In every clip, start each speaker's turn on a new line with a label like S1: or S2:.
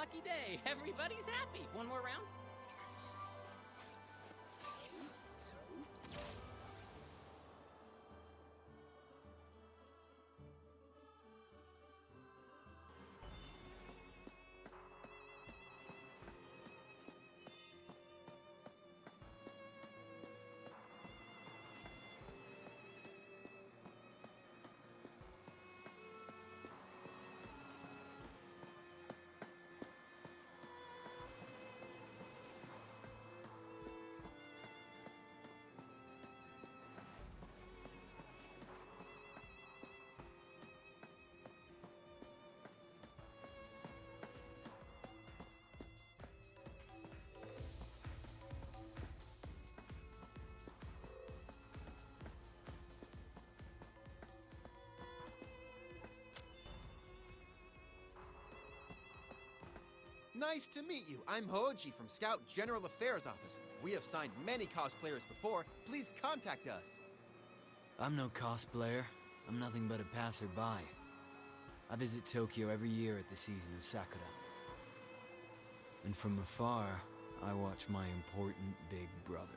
S1: lucky day. Everybody's happy. One more round?
S2: Nice to meet you. I'm Hoji from Scout General Affairs Office. We have signed many cosplayers before. Please contact us.
S3: I'm no cosplayer. I'm nothing but a passerby. I visit Tokyo every year at the season of Sakura. And from afar, I watch my important big brother.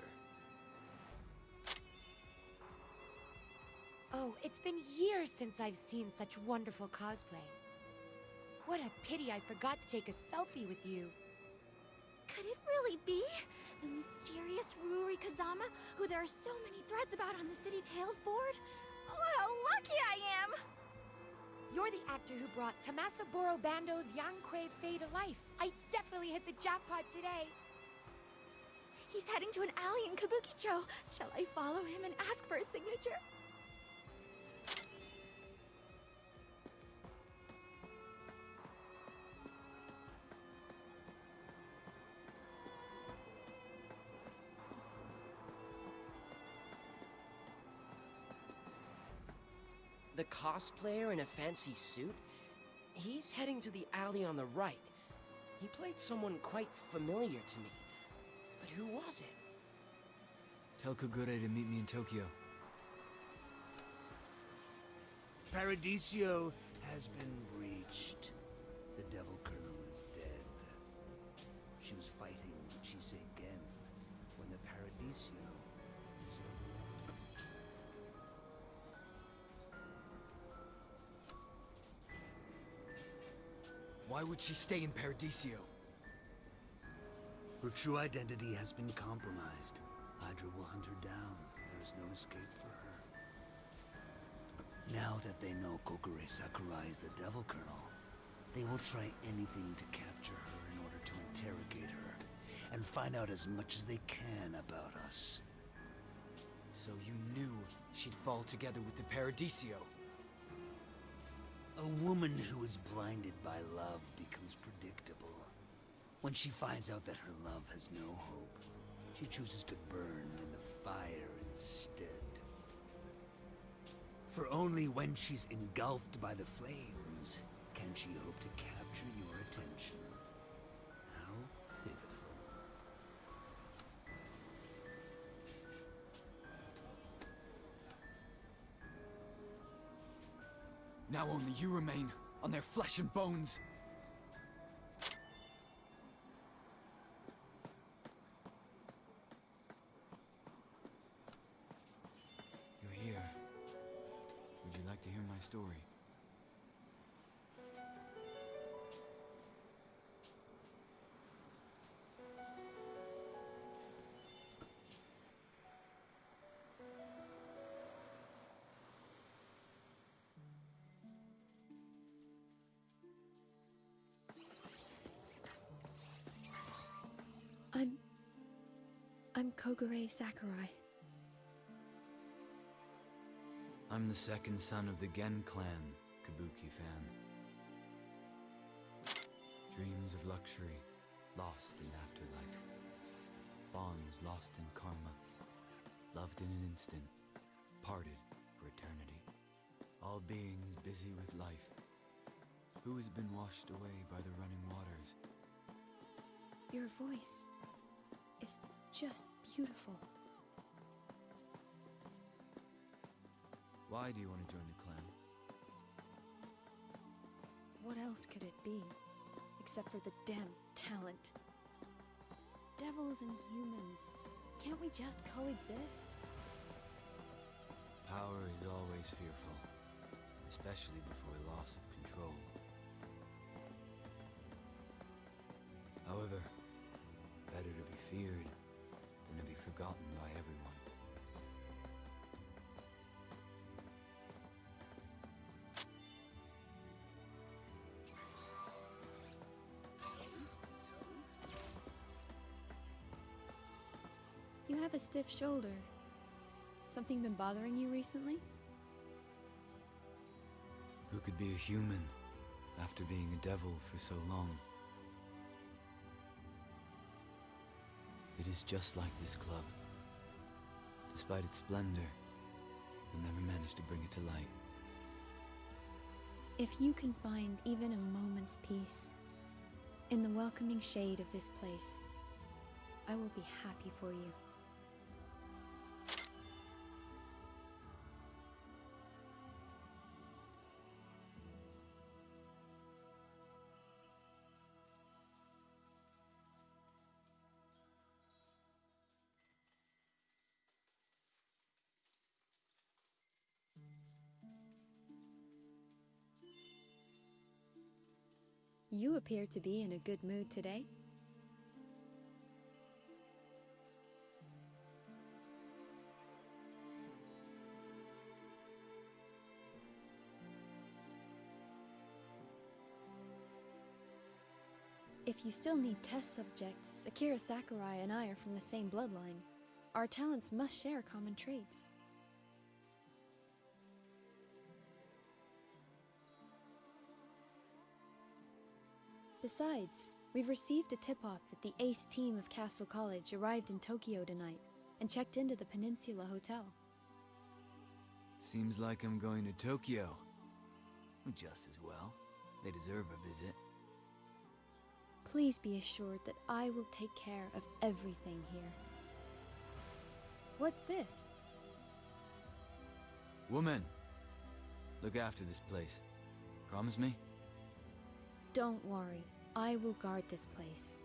S4: Oh, it's been years since I've seen such wonderful cosplay. What a pity I forgot to take a selfie with you.
S5: Could it really be? The mysterious Ruri Kazama, who there are so many threads about on the City Tales board? Oh, how lucky I am!
S4: You're the actor who brought Tamasaburo Bando's Yankei Fae to life. I definitely hit the jackpot today.
S5: He's heading to an alley in Kabukicho. Shall I follow him and ask for a signature?
S6: The cosplayer in a fancy suit? He's heading to the alley on the right. He played someone quite familiar to me. But who was it?
S3: Tell Kogure to meet me in Tokyo.
S7: Paradiso has been breached. The Devil Colonel is dead. She was fighting Chiseigen when the Paradiso was overrun.
S3: Why would she stay in Paradiso?
S7: Her true identity has been compromised. Hydra will hunt her down. There is no escape for her. Now that they know Kokure Sakurai is the Devil Colonel, they will try anything to capture her in order to interrogate her and find out as much as they can about us.
S3: So you knew she'd fall together with the Paradiso?
S7: A woman who is blinded by love becomes predictable. When she finds out that her love has no hope, she chooses to burn in the fire instead. For only when she's engulfed by the flames can she hope to capture your attention. How pitiful.
S3: Now only you remain on their flesh and bones. You're here. Would you like to hear my story?
S5: I'm Kogure Sakurai.
S3: I'm the second son of the Gen clan, Kabuki fan. Dreams of luxury, lost in afterlife. Bonds lost in karma. Loved in an instant, parted for eternity. All beings busy with life. Who has been washed away by the running waters?
S5: Your voice is just beautiful.
S3: Why do you want to join the clan?
S5: What else could it be? except for the damn talent. Devils and humans, can't we just coexist?
S3: Power is always fearful, especially before loss of control. However, better to be feared than to be forgotten by everyone.
S5: You have a stiff shoulder. Something been bothering you recently?
S3: Who could be a human after being a devil for so long? It is just like this club. Despite its splendor, you'll never manage to bring it to light.
S5: If you can find even a moment's peace in the welcoming shade of this place, I will be happy for you. You appear to be in a good mood today. If you still need test subjects, Akira Sakurai and I are from the same bloodline. Our talents must share common traits. Besides, we've received a tip-off that the ace team of Castle College arrived in Tokyo tonight and checked into the Peninsula Hotel.
S3: Seems like I'm going to Tokyo. Just as well. They deserve a visit.
S5: Please be assured that I will take care of everything here. What's this?
S3: Woman, look after this place. Promise me?
S5: Don't worry, I will guard this place.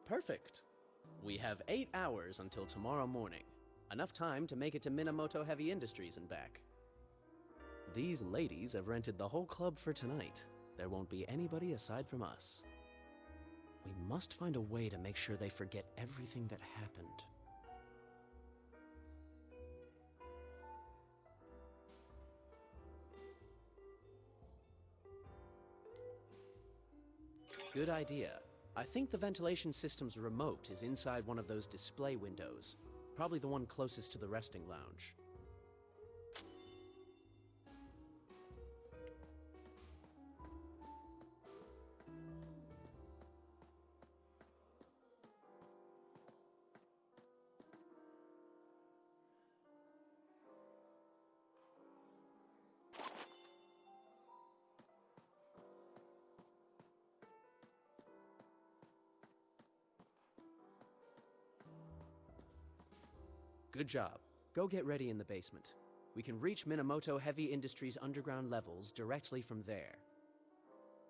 S1: Perfect. We have 8 hours until tomorrow morning. Enough time to make it to Minamoto Heavy Industries and back. These ladies have rented the whole club for tonight. There won't be anybody aside from us. We must find a way to make sure they forget everything that happened. Good idea. I think the ventilation system's remote is inside one of those display windows. Probably the one closest to the resting lounge. Good job. Go get ready in the basement. We can reach Minamoto Heavy Industries' underground levels directly from there.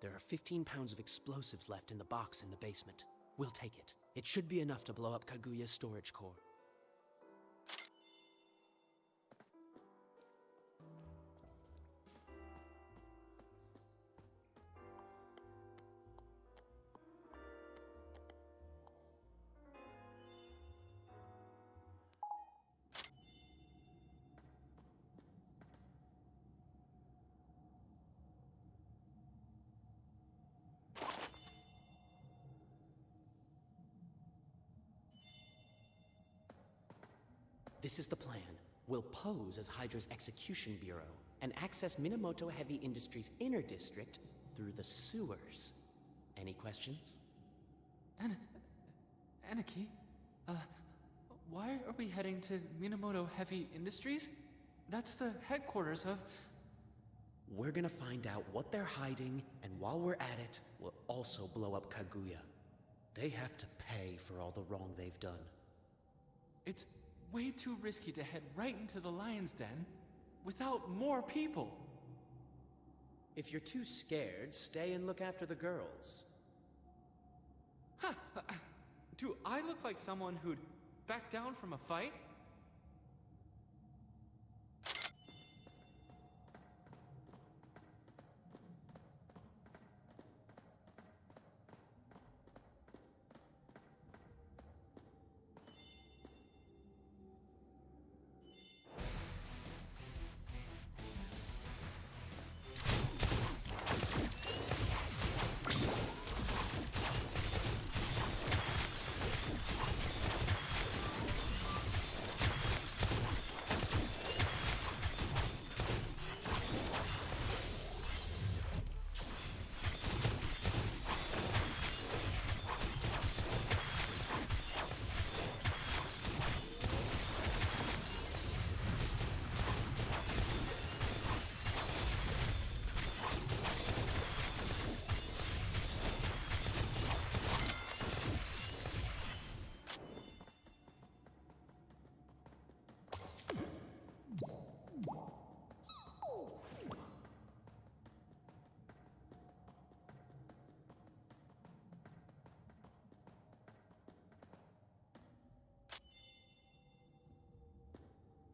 S1: There are 15 pounds of explosives left in the box in the basement. We'll take it. It should be enough to blow up Kaguya's storage core. This is the plan. We'll pose as Hydra's execution bureau and access Minamoto Heavy Industries' inner district through the sewers. Any questions?
S8: Aniki, why are we heading to Minamoto Heavy Industries? That's the headquarters of...
S1: We're gonna find out what they're hiding, and while we're at it, we'll also blow up Kaguya. They have to pay for all the wrong they've done.
S8: It's way too risky to head right into the lion's den without more people.
S1: If you're too scared, stay and look after the girls.
S8: Huh. Do I look like someone who'd back down from a fight?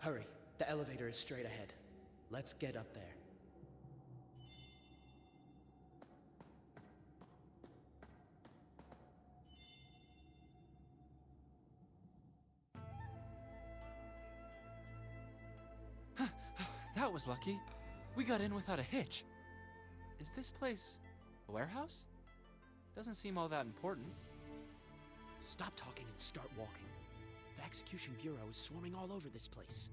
S1: Hurry, the elevator is straight ahead. Let's get up there.
S8: That was lucky. We got in without a hitch. Is this place a warehouse? Doesn't seem all that important.
S1: Stop talking and start walking. The Execution Bureau is swarming all over this place.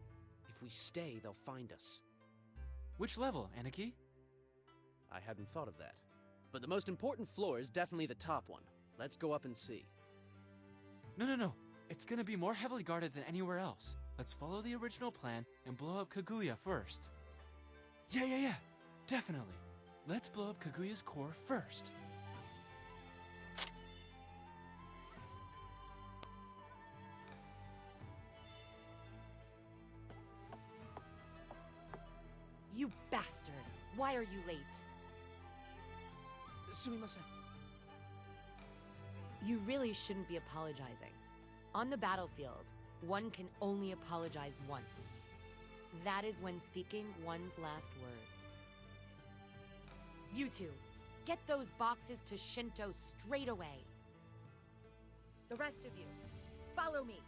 S1: If we stay, they'll find us.
S8: Which level, Aniki?
S1: I hadn't thought of that. But the most important floor is definitely the top one. Let's go up and see.
S8: No. It's gonna be more heavily guarded than anywhere else. Let's follow the original plan and blow up Kaguya first. Yeah. Definitely. Let's blow up Kaguya's core first.
S4: You bastard! Why are you late?
S1: Sumimasen.
S4: You really shouldn't be apologizing. On the battlefield, one can only apologize once. That is when speaking one's last words. You two, get those boxes to Shinto straight away. The rest of you, follow me.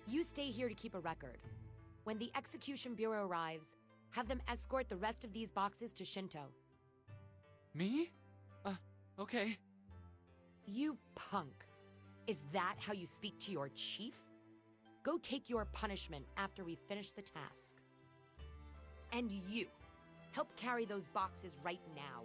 S4: You stay here to keep a record. When the Execution Bureau arrives, have them escort the rest of these boxes to Shinto.
S8: Me? Okay.
S4: You punk. Is that how you speak to your chief? Go take your punishment after we finish the task. And you, help carry those boxes right now.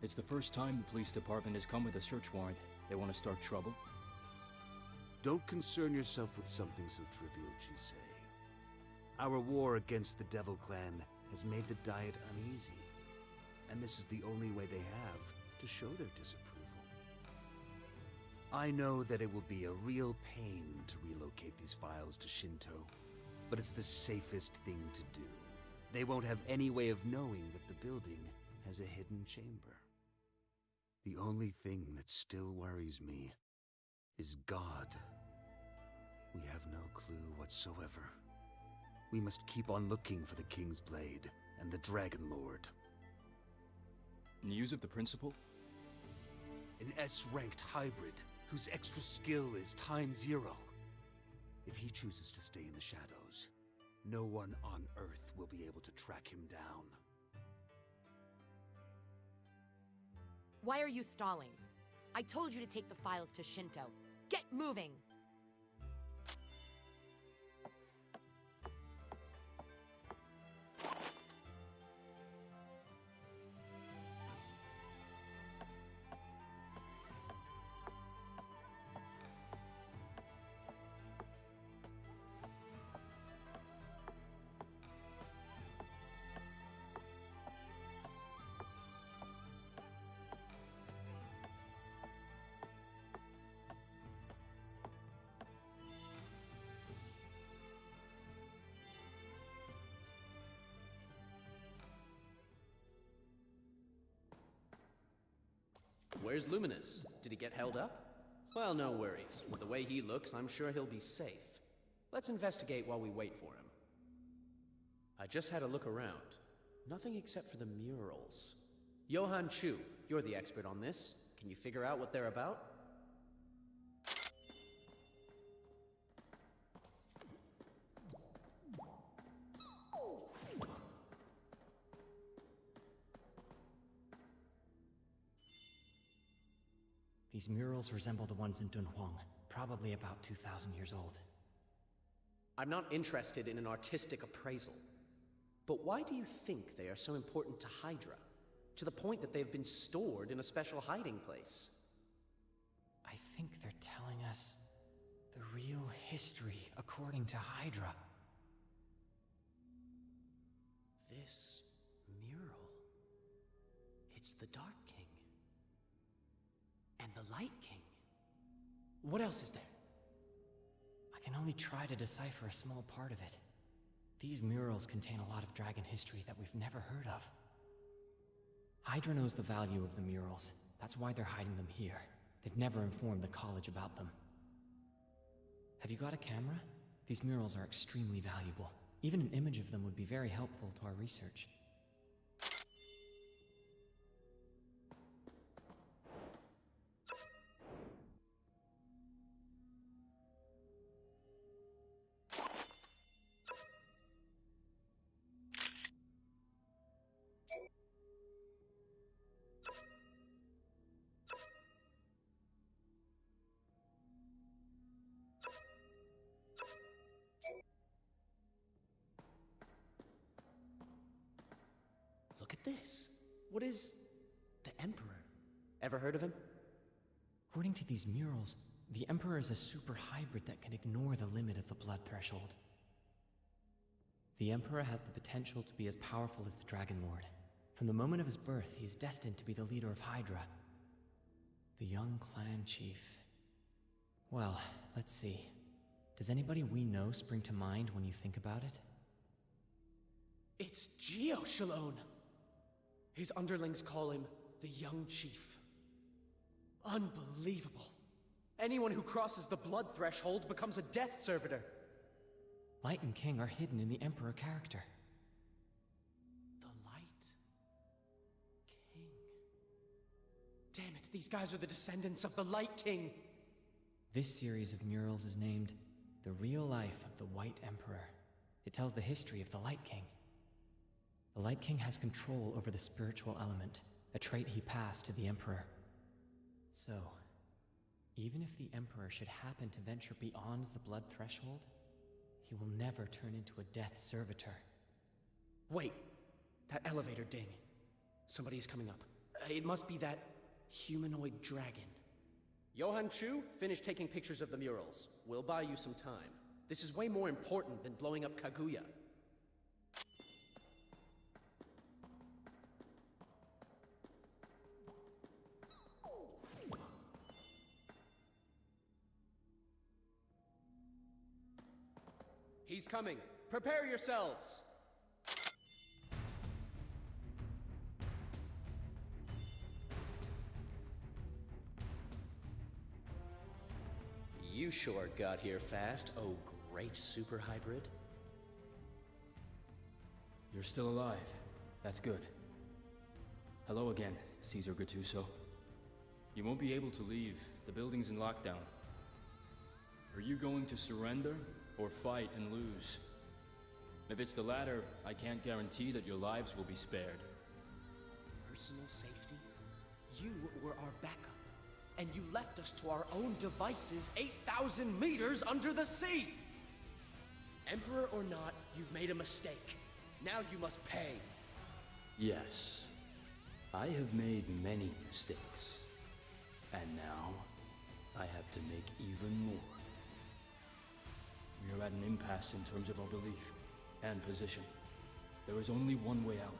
S9: It's the first time the police department has come with a search warrant. They want to start trouble?
S7: Don't concern yourself with something so trivial, Chisei. Our war against the Devil Clan has made the Diet uneasy, and this is the only way they have to show their disapproval. I know that it will be a real pain to relocate these files to Shinto, but it's the safest thing to do. They won't have any way of knowing that the building has a hidden chamber. The only thing that still worries me is God. We have no clue whatsoever. We must keep on looking for the King's Blade and the Dragon Lord.
S9: News of the principal?
S7: An S-ranked hybrid whose extra skill is ×0. If he chooses to stay in the shadows, no one on Earth will be able to track him down.
S4: Why are you stalling? I told you to take the files to Shinto. Get moving!
S1: Where's Luminous? Did he get held up? Well, no worries. With the way he looks, I'm sure he'll be safe. Let's investigate while we wait for him. I just had a look around. Nothing except for the murals. Johann Chu, you're the expert on this. Can you figure out what they're about?
S10: These murals resemble the ones in Dunhuang, probably about 2,000 years old.
S1: I'm not interested in an artistic appraisal. But why do you think they are so important to Hydra? To the point that they've been stored in a special hiding place?
S10: I think they're telling us the real history according to Hydra.
S1: This mural... It's the Dark King. And the Light King. What else is there?
S10: I can only try to decipher a small part of it. These murals contain a lot of dragon history that we've never heard of. Hydra knows the value of the murals. That's why they're hiding them here. They've never informed the college about them. Have you got a camera? These murals are extremely valuable. Even an image of them would be very helpful to our research.
S1: Look at this. What is... the Emperor? Ever heard of him?
S10: According to these murals, the Emperor is a super hybrid that can ignore the limit of the blood threshold. The Emperor has the potential to be as powerful as the Dragon Lord. From the moment of his birth, he is destined to be the leader of Hydra. The young clan chief. Well, let's see. Does anybody we know spring to mind when you think about it?
S1: It's JQLeeJQ. His underlings call him the Young Chief. Unbelievable. Anyone who crosses the blood threshold becomes a death servitor.
S10: Light and King are hidden in the Emperor character.
S1: The Light King. Damn it, these guys are the descendants of the Light King.
S10: This series of murals is named The Real Life of the White Emperor. It tells the history of the Light King. The Light King has control over the spiritual element, a trait he passed to the Emperor. So, even if the Emperor should happen to venture beyond the blood threshold, he will never turn into a death servitor.
S1: Wait, that elevator ding. Somebody is coming up. It must be that humanoid dragon. Johann Chu, finish taking pictures of the murals. We'll buy you some time. This is way more important than blowing up Kaguya. He's coming. Prepare yourselves! You sure got here fast, oh great super hybrid.
S9: You're still alive. That's good. Hello again, Caesar Gattuso. You won't be able to leave. The building's in lockdown. Are you going to surrender, or fight and lose? If it's the latter, I can't guarantee that your lives will be spared.
S6: Personal safety? You were our backup, and you left us to our own devices 8,000 meters under the sea! Emperor or not, you've made a mistake. Now you must pay.
S9: Yes. I have made many mistakes. And now, I have to make even more. We are at an impasse in terms of our belief and position. There is only one way out.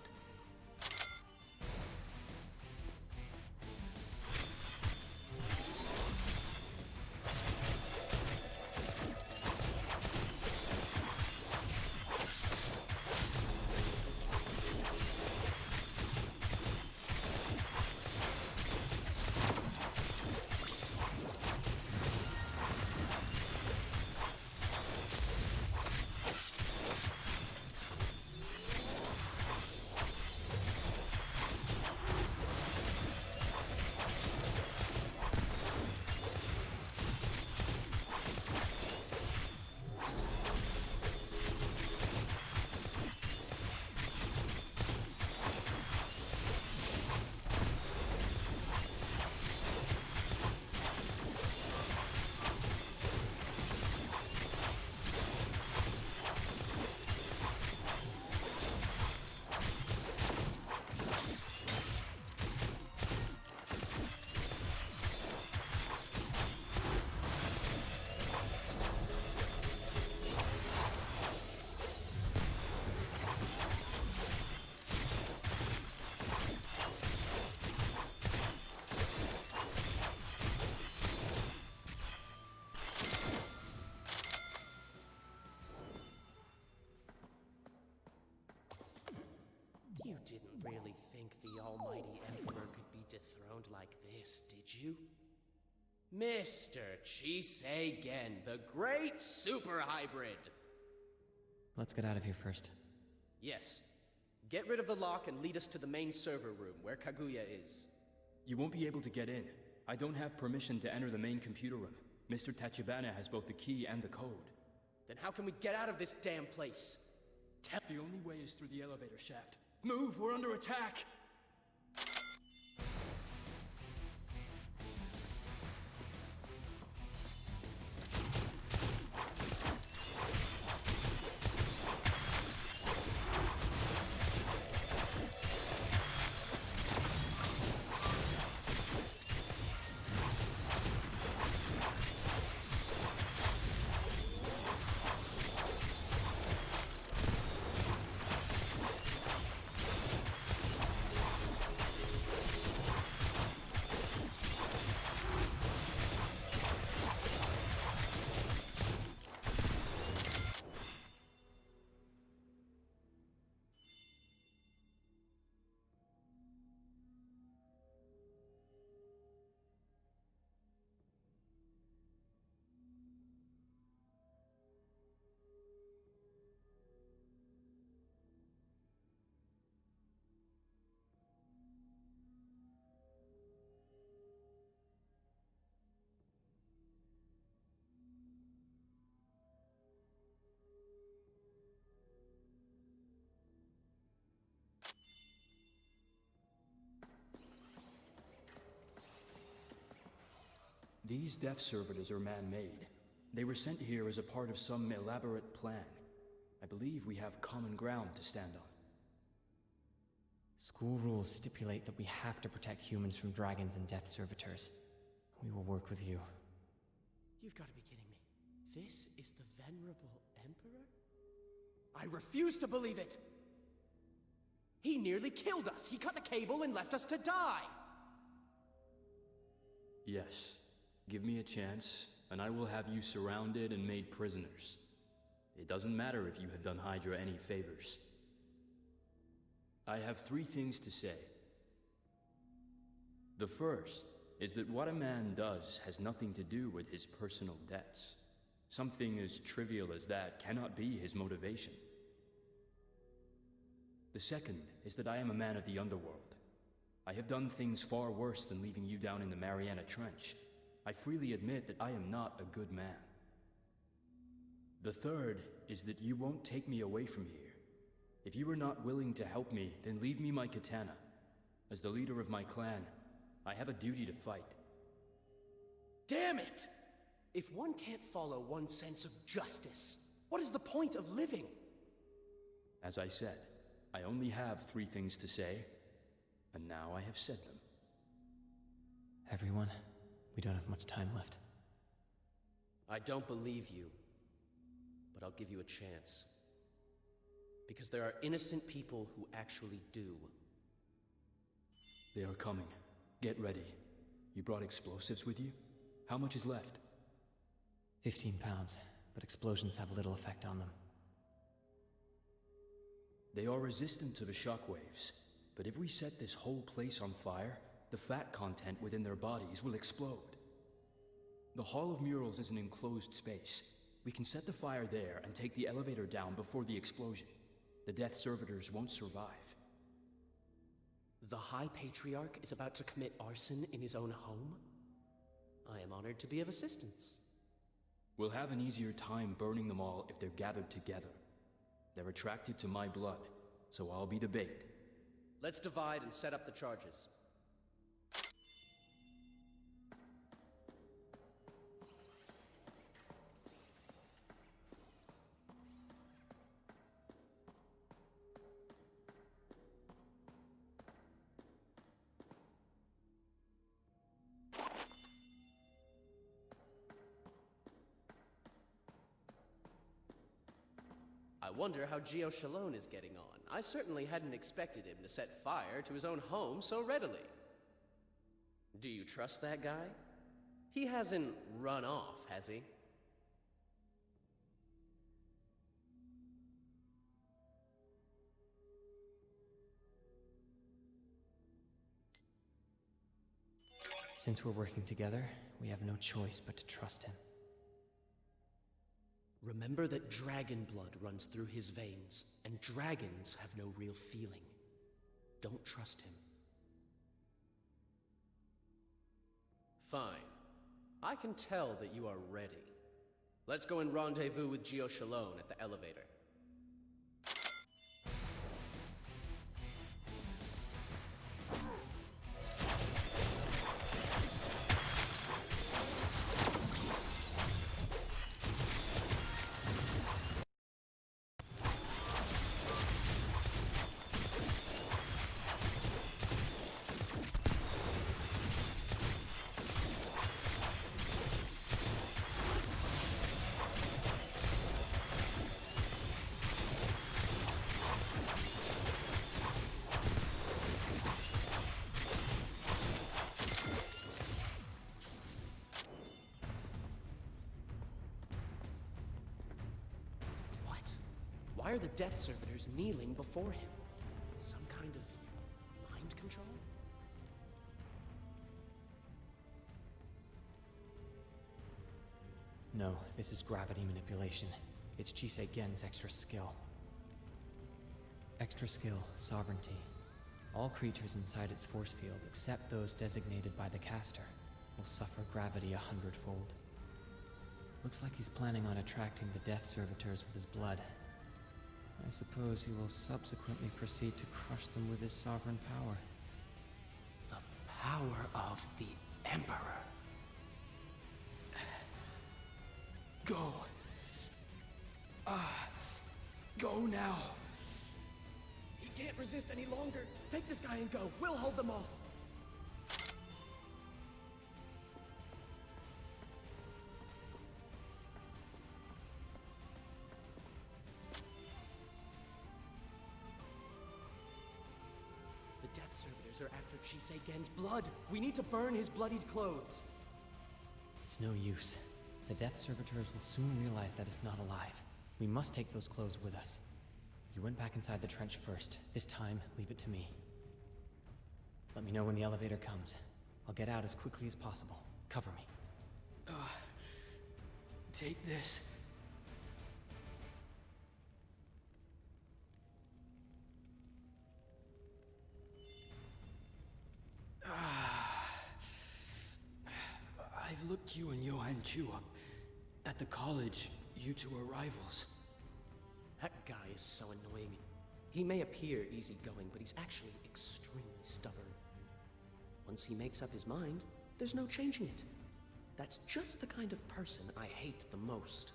S6: You didn't really think the almighty Emperor could be dethroned like this, did you? Mr. Chiseigen, the great super hybrid!
S10: Let's get out of here first.
S6: Yes. Get rid of the lock and lead us to the main server room, where Kaguya is.
S9: You won't be able to get in. I don't have permission to enter the main computer room. Mr. Tachibana has both the key and the code.
S6: Then how can we get out of this damn place?
S9: The only way is through the elevator shaft. Move, we're under attack! These death servitors are man-made. They were sent here as a part of some elaborate plan. I believe we have common ground to stand on.
S10: School rules stipulate that we have to protect humans from dragons and death servitors. We will work with you.
S6: You've got to be kidding me. This is the venerable Emperor? I refuse to believe it! He nearly killed us! He cut the cable and left us to die!
S9: Yes. Give me a chance, and I will have you surrounded and made prisoners. It doesn't matter if you have done Hydra any favors. I have 3 things to say. The first is that what a man does has nothing to do with his personal debts. Something as trivial as that cannot be his motivation. The second is that I am a man of the underworld. I have done things far worse than leaving you down in the Mariana Trench. I freely admit that I am not a good man. The third is that you won't take me away from here. If you are not willing to help me, then leave me my katana. As the leader of my clan, I have a duty to fight.
S6: Damn it! If one can't follow one's sense of justice, what is the point of living?
S9: As I said, I only have 3 things to say, and now I have said them.
S10: Everyone, we don't have much time left.
S1: I don't believe you, but I'll give you a chance. Because there are innocent people who actually do.
S9: They are coming. Get ready. You brought explosives with you? How much is left?
S10: 15 pounds, but explosions have little effect on them.
S9: They are resistant to the shockwaves, but if we set this whole place on fire, the fat content within their bodies will explode. The Hall of Murals is an enclosed space. We can set the fire there and take the elevator down before the explosion. The Death Servitors won't survive.
S1: The High Patriarch is about to commit arson in his own home? I am honored to be of assistance.
S9: We'll have an easier time burning them all if they're gathered together. They're attracted to my blood, so I'll be the bait.
S1: Let's divide and set up the charges. I wonder how JQLeeJQ is getting on. I certainly hadn't expected him to set fire to his own home so readily. Do you trust that guy? He hasn't run off, has he?
S10: Since we're working together, we have no choice but to trust him.
S1: Remember that dragon blood runs through his veins, and dragons have no real feeling. Don't trust him. Fine. I can tell that you are ready. Let's go and rendezvous with JQLeeJQ at the elevator. Why are the Death Servitors kneeling before him? Some kind of mind control?
S10: No, this is gravity manipulation. It's Chisei Gen's extra skill. Extra skill, sovereignty. All creatures inside its force field, except those designated by the caster, will suffer gravity 100-fold. Looks like he's planning on attracting the Death Servitors with his blood. I suppose he will subsequently proceed to crush them with his sovereign power.
S1: The power of the Emperor.
S6: Go. Go now. He can't resist any longer. Take this guy and go. We'll hold them off. The Death Servitors are after Chisei Gen's blood. We need to burn his bloodied clothes.
S10: It's no use. The Death Servitors will soon realize that it's not alive. We must take those clothes with us. You went back inside the trench first. This time, leave it to me. Let me know when the elevator comes. I'll get out as quickly as possible. Cover me.
S6: Take this.
S10: It's you and Johan Chu. At the college, you two are rivals.
S6: That guy is so annoying. He may appear easygoing, but he's actually extremely stubborn. Once he makes up his mind, there's no changing it. That's just the kind of person I hate the most.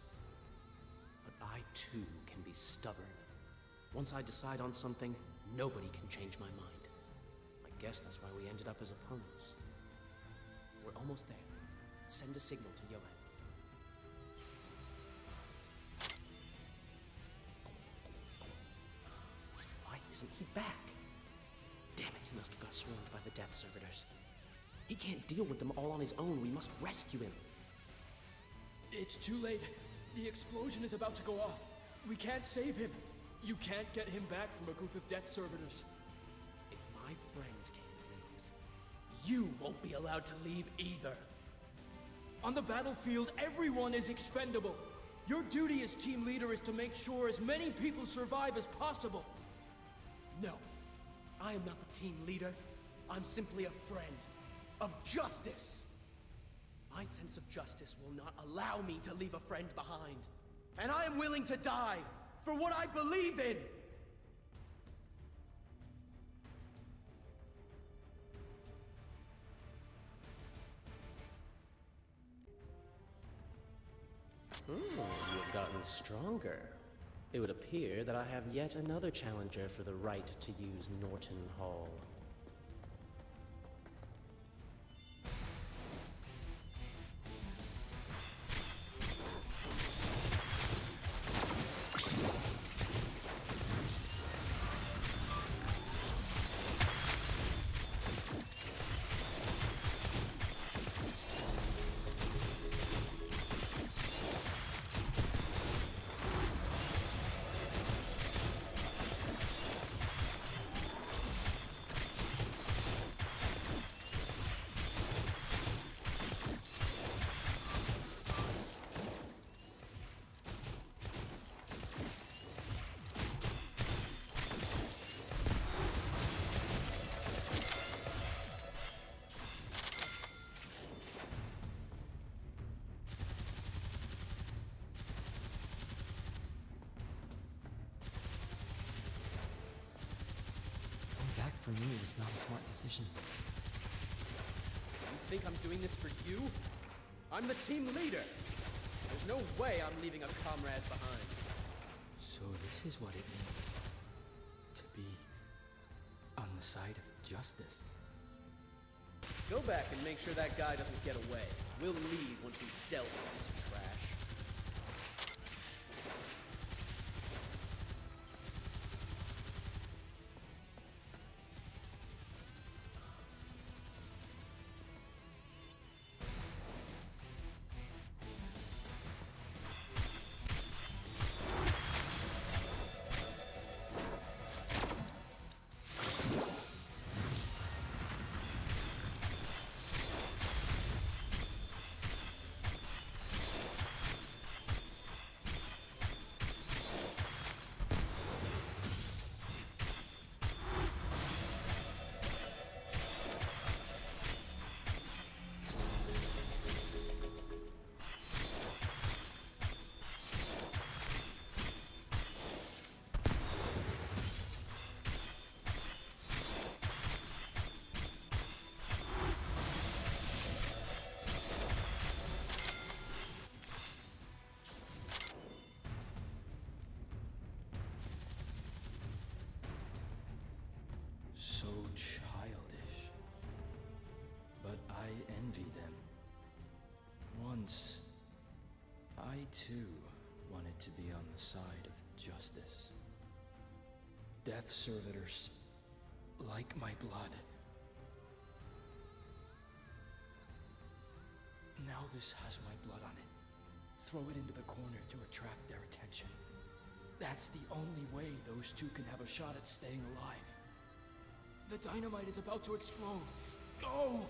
S6: But I too can be stubborn. Once I decide on something, nobody can change my mind. I guess that's why we ended up as opponents. We're almost there. Send a signal to Johan. Why isn't he back? Damn it, he must have got swarmed by the death servitors. He can't deal with them all on his own. We must rescue him.
S10: It's too late. The explosion is about to go off. We can't save him. You can't get him back from a group of death servitors.
S6: If my friend can't leave, you won't be allowed to leave either.
S10: On the battlefield, everyone is expendable. Your duty as team leader is to make sure as many people survive as possible.
S6: No, I am not the team leader. I'm simply a friend of justice. My sense of justice will not allow me to leave a friend behind. And I am willing to die for what I believe in. You've gotten stronger. It would appear that I have yet another challenger for the right to use Norton Hall.
S10: For me, it was not a smart decision.
S6: You think I'm doing this for you? I'm the team leader. There's no way I'm leaving a comrade behind.
S10: So this is what it means to be on the side of justice.
S6: Go back and make sure that guy doesn't get away. We'll leave once we've dealt with this trash.
S10: Once, I too wanted to be on the side of justice. Death servitors, like my blood. Now this has my blood on it. Throw it into the corner to attract their attention. That's the only way those two can have a shot at staying alive. The dynamite is about to explode. Go!